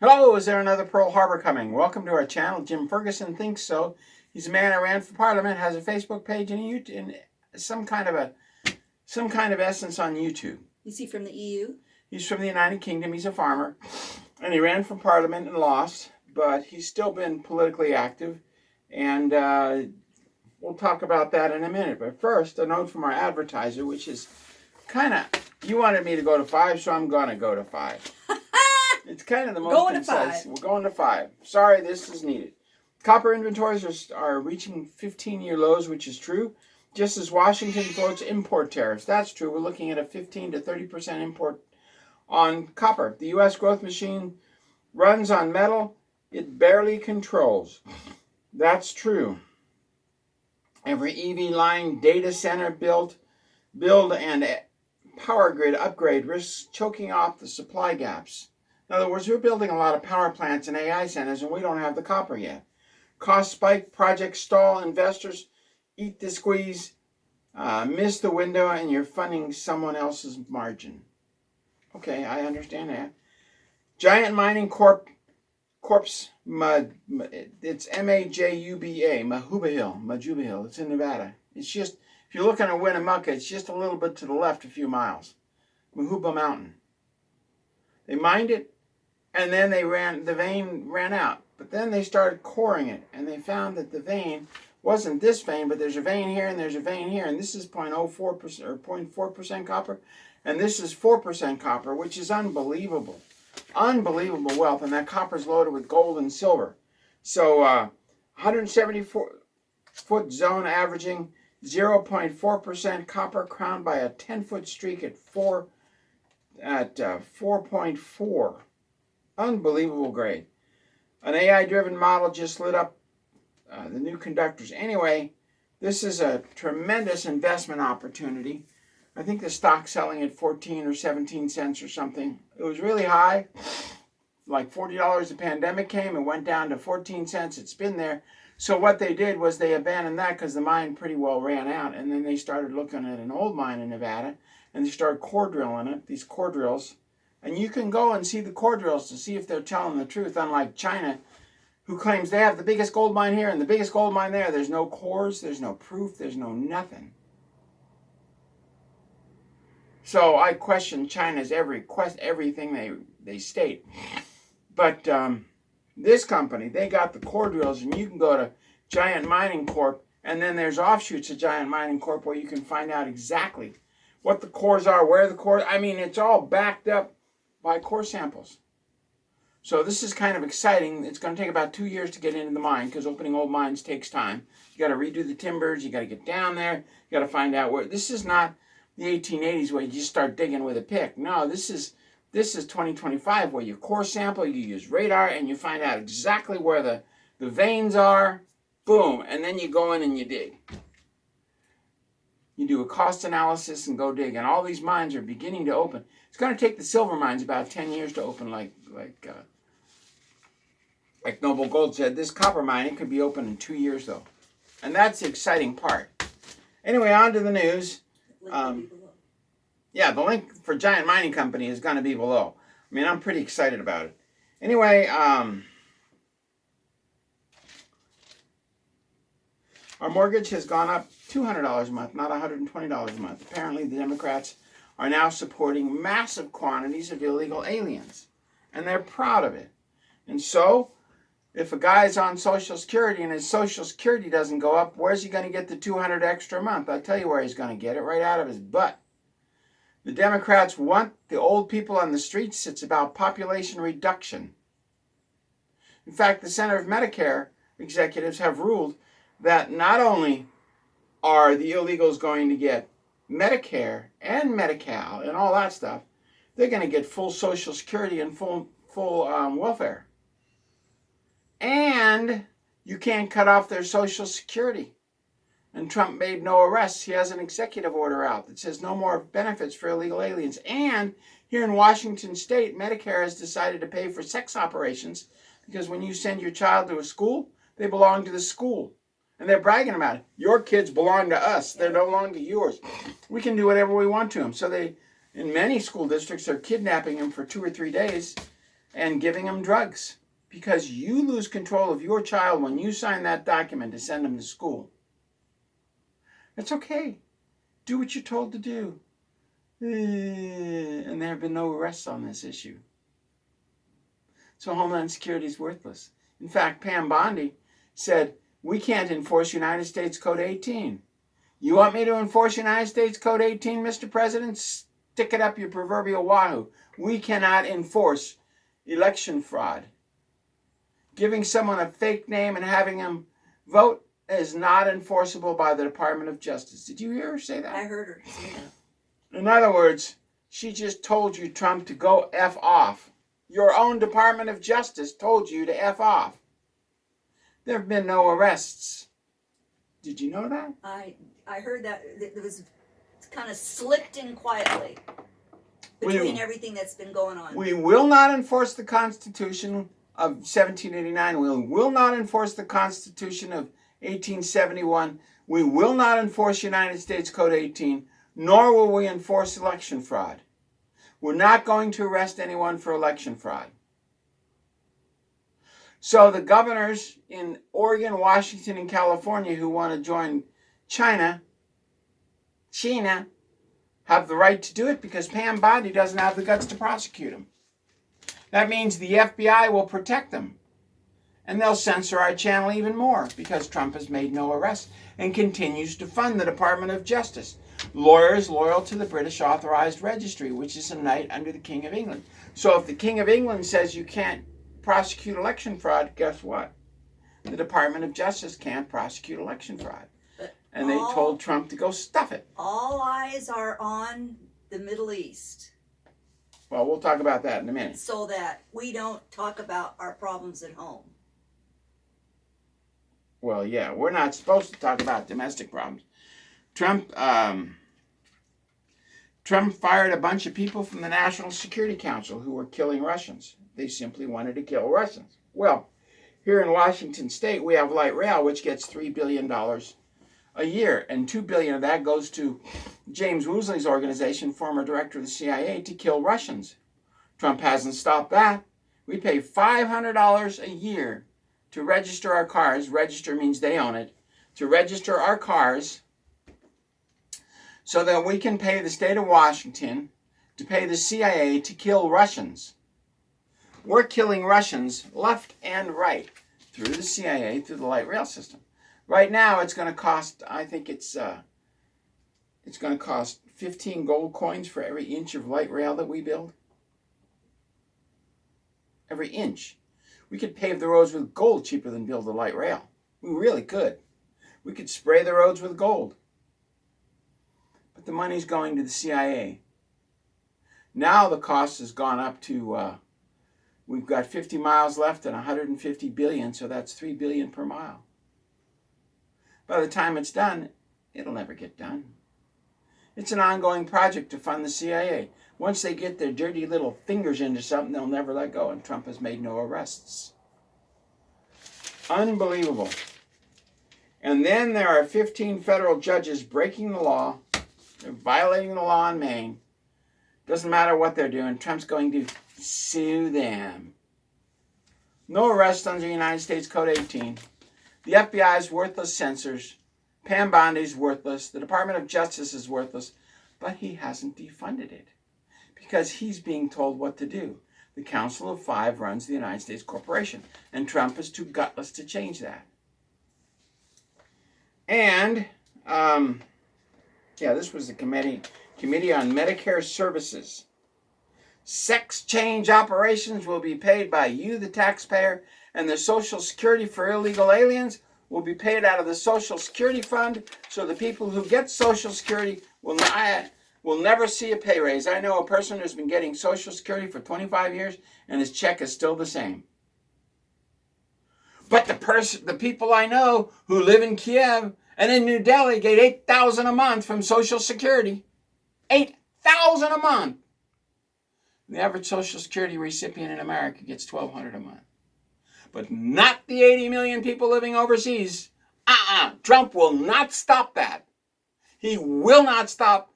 Hello, is there another Pearl Harbor coming? Welcome to our channel. Jim Ferguson thinks so. He's a man who ran for Parliament, has a Facebook page and some kind of essence on YouTube. Is he from the EU? He's from the United Kingdom. He's a farmer, and he ran for Parliament and lost, but he's still been politically active, and we'll talk about that in a minute. But first, a note from our advertiser, which is you wanted me to go to 5, so I'm gonna go to 5. It's kind of the most concise. We're going to 5. Sorry, this is needed. Copper inventories are reaching 15-year lows, which is true. Just as Washington floats import tariffs. That's true. We're looking at a 15 to 30% import on copper. The U.S. growth machine runs on metal it barely controls. That's true. Every EV line, data center build, and power grid upgrade risks choking off the supply gaps. In other words, we're building a lot of power plants and AI centers, and we don't have the copper yet. Cost spike, projects stall, investors eat the squeeze, miss the window, and you're funding someone else's margin. Okay, I understand that. Giant Mining Corp's, it's Majuba Hill. It's in Nevada. It's just, if you're looking at Winnemucca, it's just a little bit to the left, a few miles. Majuba Mountain. They mined it, and then the vein ran out. But then they started coring it, and they found that the vein wasn't this vein, but there's a vein here and there's a vein here, and this is 0.04% or 0.4% copper, and this is 4% copper, which is unbelievable. Unbelievable wealth, and that copper is loaded with gold and silver. So 174-foot zone averaging 0.4% copper, crowned by a 10-foot streak at 4.4. Unbelievable grade. An AI-driven model just lit up the new conductors. Anyway, this is a tremendous investment opportunity. I think the stock's selling at 14 or 17 cents or something. It was really high, like $40. The pandemic came and went down to 14 cents. It's been there. So what they did was they abandoned that because the mine pretty well ran out. And then they started looking at an old mine in Nevada, and they started core drilling it, these core drills. And you can go and see the core drills to see if they're telling the truth, unlike China, who claims they have the biggest gold mine here and the biggest gold mine there. There's no cores, there's no proof, there's no nothing. So I question China's everything they state. But this company, they got the core drills, and you can go to Giant Mining Corp, and then there's offshoots of Giant Mining Corp where you can find out exactly what the cores are, where the cores, it's all backed up by core samples. So this is kind of exciting. It's going to take about 2 years to get into the mine, because opening old mines takes time. You got to redo the timbers. You got to get down there. You got to find out where. This is not the 1880s where you just start digging with a pick. No, this is 2025 where you core sample, you use radar, and you find out exactly where the veins are. Boom, and then you go in and you dig. You do a cost analysis and go dig, and all these mines are beginning to open. It's going to take the silver mines about 10 years to open, like Noble Gold said. This copper mine, it could be open in 2 years, though. And that's the exciting part. Anyway, on to the news. Yeah, the link for Giant Mining Company is going to be below. I'm pretty excited about it. Anyway, our mortgage has gone up $200 a month, not $120 a month. Apparently, the Democrats are now supporting massive quantities of illegal aliens, and they're proud of it. And so, if a guy's on Social Security and his Social Security doesn't go up, where's he going to get the $200 extra a month? I'll tell you where he's going to get it, right out of his butt. The Democrats want the old people on the streets. It's about population reduction. In fact, the Center of Medicare executives have ruled that not only are the illegals going to get Medicare and Medi-Cal and all that stuff, they're going to get full Social Security and full welfare. And you can't cut off their Social Security. And Trump made no arrests. He has an executive order out that says no more benefits for illegal aliens. And here in Washington State, Medicare has decided to pay for sex operations, because when you send your child to a school, they belong to the school. And they're bragging about it. Your kids belong to us. They're no longer yours. We can do whatever we want to them. So they, in many school districts, they're kidnapping them for 2 or 3 days and giving them drugs. Because you lose control of your child when you sign that document to send them to school. It's okay. Do what you're told to do. And there have been no arrests on this issue. So Homeland Security is worthless. In fact, Pam Bondi said, we can't enforce United States Code 18. You want me to enforce United States Code 18, Mr. President? Stick it up your proverbial wahoo. We cannot enforce election fraud. Giving someone a fake name and having them vote is not enforceable by the Department of Justice. Did you hear her say that? I heard her say that. In other words, she just told you, Trump, to go F off. Your own Department of Justice told you to F off. There have been no arrests. Did you know that? I heard that. It was kind of slipped in quietly between everything that's been going on. We will not enforce the Constitution of 1789. We will not enforce the Constitution of 1871. We will not enforce United States Code 18, nor will we enforce election fraud. We're not going to arrest anyone for election fraud. So the governors in Oregon, Washington, and California who want to join China, have the right to do it because Pam Bondi doesn't have the guts to prosecute them. That means the FBI will protect them. And they'll censor our channel even more because Trump has made no arrests and continues to fund the Department of Justice. Lawyers loyal to the British Authorized Registry, which is a knight under the King of England. So if the King of England says you can't prosecute election fraud, guess what? The Department of Justice can't prosecute election fraud. And they told Trump to go stuff it. All eyes are on the Middle East. Well, we'll talk about that in a minute. So that we don't talk about our problems at home. Well, yeah, we're not supposed to talk about domestic problems. Trump fired a bunch of people from the National Security Council who were killing Russians. They simply wanted to kill Russians. Well, here in Washington State, we have light rail, which gets $3 billion a year, and $2 billion of that goes to James Woosley's organization, former director of the CIA, to kill Russians. Trump hasn't stopped that. We pay $500 a year to register our cars. Register means they own it. To register our cars so that we can pay the state of Washington to pay the CIA to kill Russians. We're killing Russians left and right through the CIA, through the light rail system. Right now, it's going to cost, I think it's going to cost 15 gold coins for every inch of light rail that we build. Every inch. We could pave the roads with gold cheaper than build the light rail. We really could. We could spray the roads with gold. But the money's going to the CIA. Now the cost has gone up to, we've got 50 miles left and 150 billion, so that's 3 billion per mile. By the time it's done, it'll never get done. It's an ongoing project to fund the CIA. Once they get their dirty little fingers into something, they'll never let go, and Trump has made no arrests. Unbelievable. And then there are 15 federal judges breaking the law. They're violating the law in Maine. Doesn't matter what they're doing. Trump's going to sue them. No arrest under United States Code 18. The FBI's worthless censors. Pam Bondi's worthless. The Department of Justice is worthless. But he hasn't defunded it because he's being told what to do. The Council of Five runs the United States Corporation, and Trump is too gutless to change that. And, this was the Committee on Medicare Services. Sex change operations will be paid by you, the taxpayer, and the Social Security for illegal aliens will be paid out of the Social Security Fund, so the people who get Social Security will never see a pay raise. I know a person who's been getting Social Security for 25 years, and his check is still the same. But the people I know who live in Kiev and in New Delhi get $8,000 a month from Social Security. $8,000 a month. The average Social Security recipient in America gets $1,200 a month. But not the 80 million people living overseas. Trump will not stop that. He will not stop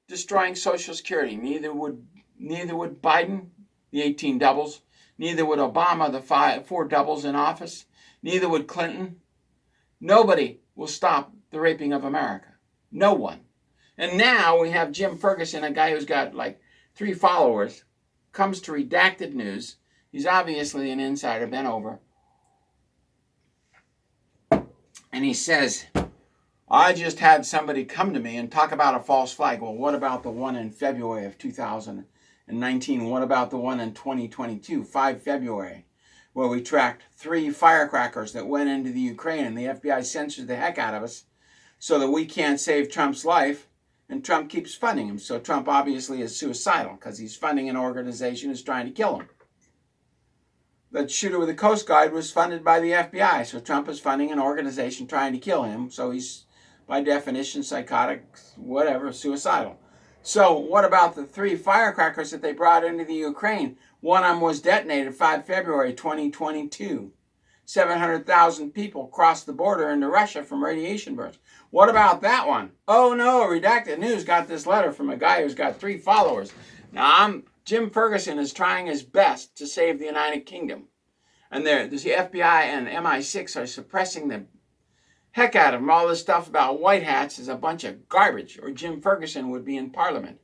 destroying Social Security. Neither would Biden, the 18 doubles. Neither would Obama, the four doubles in office. Neither would Clinton. Nobody will stop the raping of America. No one. And now we have Jim Ferguson, a guy who's got like 3 followers, comes to redacted news. He's obviously an insider, bent over. And he says, I just had somebody come to me and talk about a false flag. Well, what about the one in February of 2019? What about the one in 2022, 5 February, where we tracked 3 firecrackers that went into the Ukraine and the FBI censored the heck out of us so that we can't save Trump's life, and Trump keeps funding him. So Trump obviously is suicidal because he's funding an organization who's trying to kill him. That shooter with the Coast Guard was funded by the FBI, so Trump is funding an organization trying to kill him, so he's, by definition, psychotic, whatever, suicidal. So what about the 3 firecrackers that they brought into the Ukraine? One of them was detonated 5 February 2022. 700,000 people crossed the border into Russia from radiation burns. What about that one? Oh no, Redacted News got this letter from a guy who's got 3 followers. Now, Jim Ferguson is trying his best to save the United Kingdom. And the FBI and MI6 are suppressing the heck out of him. All this stuff about white hats is a bunch of garbage, or Jim Ferguson would be in Parliament.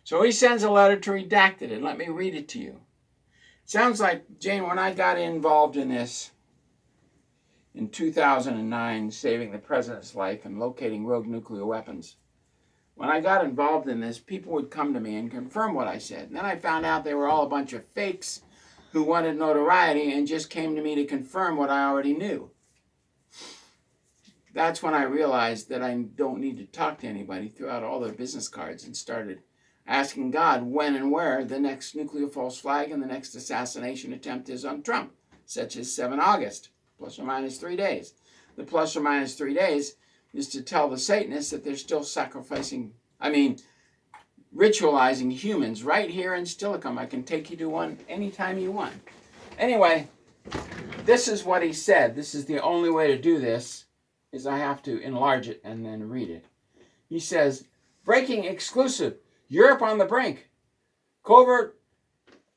So he sends a letter to Redacted, and let me read it to you. It sounds like, Jane, when I got involved in this in 2009, saving the president's life and locating rogue nuclear weapons, when I got involved in this, people would come to me and confirm what I said. And then I found out they were all a bunch of fakes who wanted notoriety and just came to me to confirm what I already knew. That's when I realized that I don't need to talk to anybody, threw out all their business cards and started asking God when and where the next nuclear false flag and the next assassination attempt is on Trump, such as 7 August, plus or minus 3 days. The plus or minus 3 days is to tell the Satanists that they're still ritualizing humans right here in Stillicum. I can take you to one anytime you want. Anyway, this is what he said. This is the only way to do this, is I have to enlarge it and then read it. He says, breaking exclusive, Europe on the brink. Covert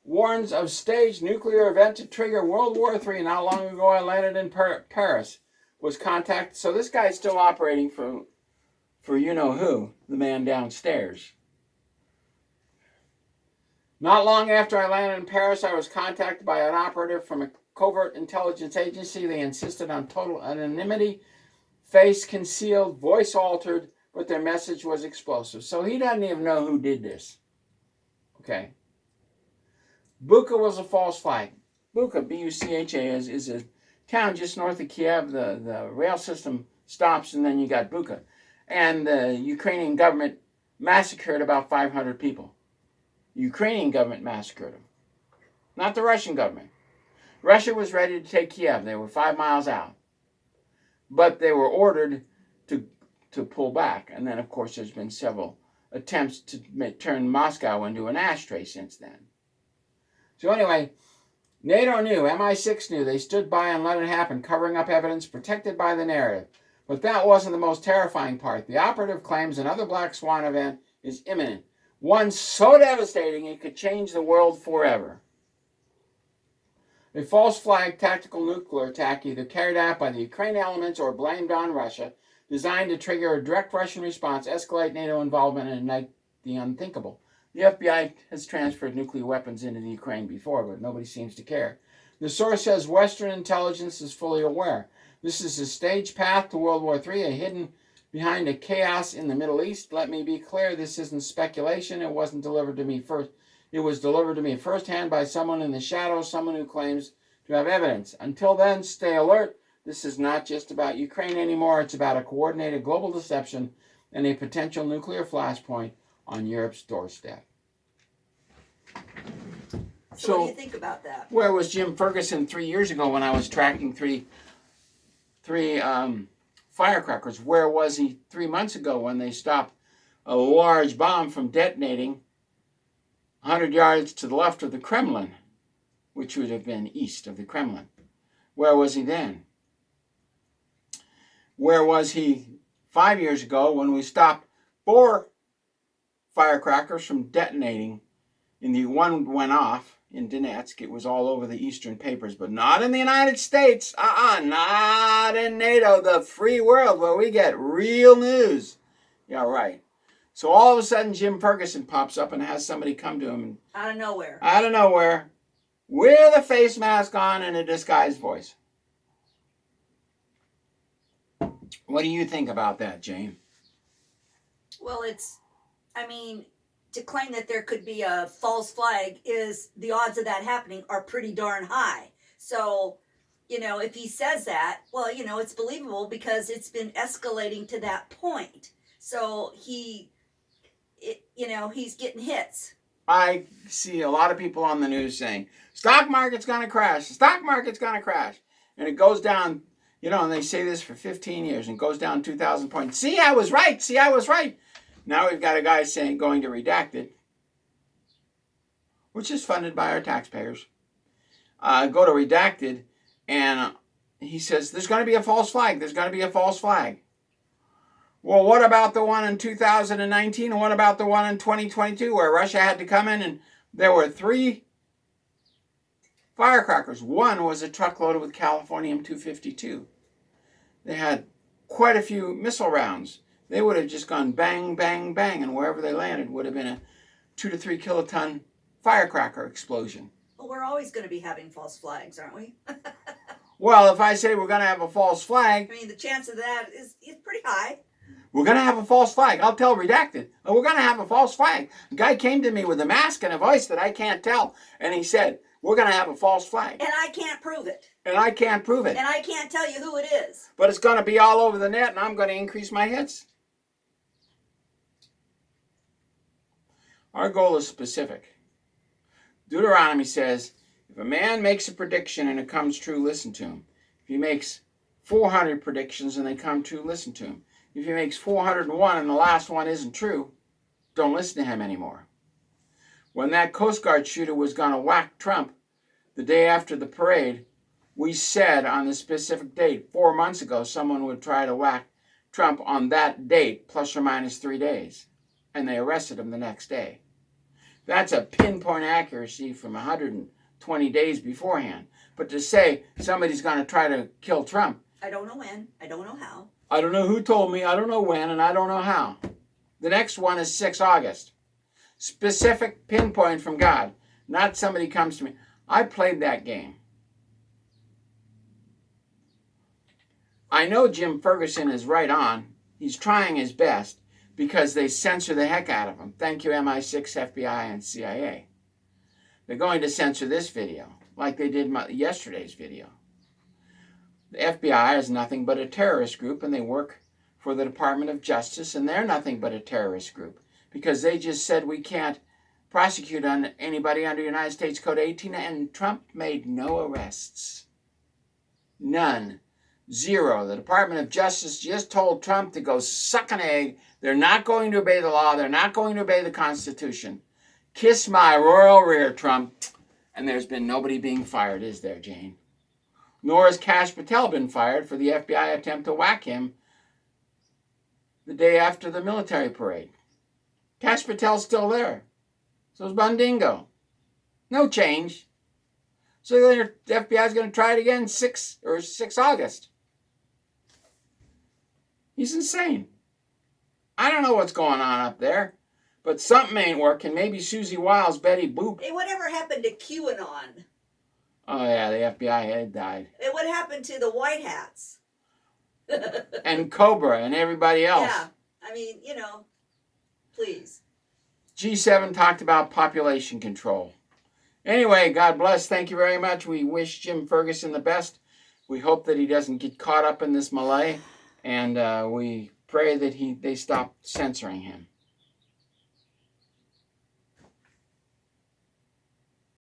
warns of staged nuclear event to trigger World War III. Not long ago I landed in Paris. Was contacted. So this guy's still operating for you-know-who, the man downstairs. Not long after I landed in Paris, I was contacted by an operative from a covert intelligence agency. They insisted on total anonymity, face concealed, voice altered, but their message was explosive. So he doesn't even know who did this. Okay. Bucha was a false flag. Bucha, B-U-C-H-A, is a town just north of Kiev. The rail system stops, and then you got Bucha. And the Ukrainian government massacred about 500 people. The Ukrainian government massacred them, not the Russian government. Russia was ready to take Kiev. They were 5 miles out. But they were ordered to pull back. And then, of course, there's been several attempts to turn Moscow into an ashtray since then. So anyway, NATO knew, MI6 knew, they stood by and let it happen, covering up evidence, protected by the narrative. But that wasn't the most terrifying part. The operative claims another Black Swan event is imminent. One so devastating it could change the world forever. A false flag tactical nuclear attack either carried out by the Ukrainian elements or blamed on Russia, designed to trigger a direct Russian response, escalate NATO involvement, and ignite the unthinkable. The FBI has transferred nuclear weapons into the Ukraine before, but nobody seems to care. The source says Western intelligence is fully aware. This is a staged path to World War III, a hidden behind a chaos in the Middle East. Let me be clear, this isn't speculation. It wasn't delivered to me first. It was delivered to me firsthand by someone in the shadows, someone who claims to have evidence. Until then, stay alert. This is not just about Ukraine anymore. It's about a coordinated global deception and a potential nuclear flashpoint on Europe's doorstep. So what do you think about that? Where was Jim Ferguson 3 years ago when I was tracking three firecrackers? Where was he 3 months ago when they stopped a large bomb from detonating 100 yards to the left of the Kremlin, which would have been east of the Kremlin? Where was he then? Where was he 5 years ago when we stopped 4 firecrackers from detonating And the one went off in Donetsk. It was all over the Eastern papers, but not in the United States. Not in NATO, the free world where we get real news. Yeah, right. So all of a sudden, Jim Ferguson pops up and has somebody come to him. Out of nowhere. Out of nowhere, with a face mask on and a disguised voice. What do you think about that, Jane? Well, to claim that there could be a false flag the odds of that happening are pretty darn high. So, if he says that, well, it's believable because it's been escalating to that point. So he's getting hits. I see a lot of people on the news saying, stock market's going to crash, the stock market's going to crash. And it goes down, and they say this for 15 years and goes down 2,000 points. See, I was right. See, I was right. Now we've got a guy saying going to Redacted, which is funded by our taxpayers. Go to Redacted, and he says, there's going to be a false flag. There's going to be a false flag. Well, what about the one in 2019, and what about the one in 2022 where Russia had to come in and there were 3 firecrackers? One was a truck loaded with Californium-252. They had quite a few missile rounds. They would have just gone bang, bang, bang, and wherever they landed would have been a 2 to 3 kiloton firecracker explosion. Well, we're always going to be having false flags, aren't we? Well, if I say we're going to have a false flag... the chance of that is pretty high. We're going to have a false flag. I'll tell Redacted. We're going to have a false flag. A guy came to me with a mask and a voice that I can't tell, and he said, we're going to have a false flag. And I can't prove it. And I can't prove it. And I can't tell you who it is. But it's going to be all over the net, and I'm going to increase my hits. Our goal is specific. Deuteronomy says, if a man makes a prediction and it comes true, listen to him. If he makes 400 predictions and they come true, listen to him. If he makes 401 and the last one isn't true, don't listen to him anymore. When that Coast Guard shooter was going to whack Trump the day after the parade, we said on the specific date, 4 months ago, someone would try to whack Trump on that date, plus or minus 3 days. And they arrested him the next day. That's a pinpoint accuracy from 120 days beforehand. But to say somebody's going to try to kill Trump. I don't know when. I don't know how. I don't know who told me. I don't know when. And I don't know how. The next one is 6 August. Specific pinpoint from God. Not somebody comes to me. I played that game. I know Jim Ferguson is right on. He's trying his best. Because they censor the heck out of them. Thank you, MI6, FBI, and CIA. They're going to censor this video, like they did yesterday's video. The FBI is nothing but a terrorist group, and they work for the Department of Justice, and they're nothing but a terrorist group, because they just said we can't prosecute on anybody under United States Code 18, and Trump made no arrests. None. 0. The Department of Justice just told Trump to go suck an egg. They're not going to obey the law. They're not going to obey the Constitution. Kiss my royal rear, Trump. And there's been nobody being fired, is there, Jane? Nor has Kash Patel been fired for the FBI attempt to whack him the day after the military parade. Kash Patel's still there. So is Bundingo. No change. So the FBI is going to try it again 6 August. He's insane. I don't know what's going on up there, but something ain't working. Maybe Susie Wiles, Betty Boop. Hey, whatever happened to QAnon? Oh, yeah, the FBI head died. And what happened to the White Hats? And Cobra and everybody else. Yeah, please. G7 talked about population control. Anyway, God bless. Thank you very much. We wish Jim Ferguson the best. We hope that he doesn't get caught up in this melee. And we pray that they stop censoring him.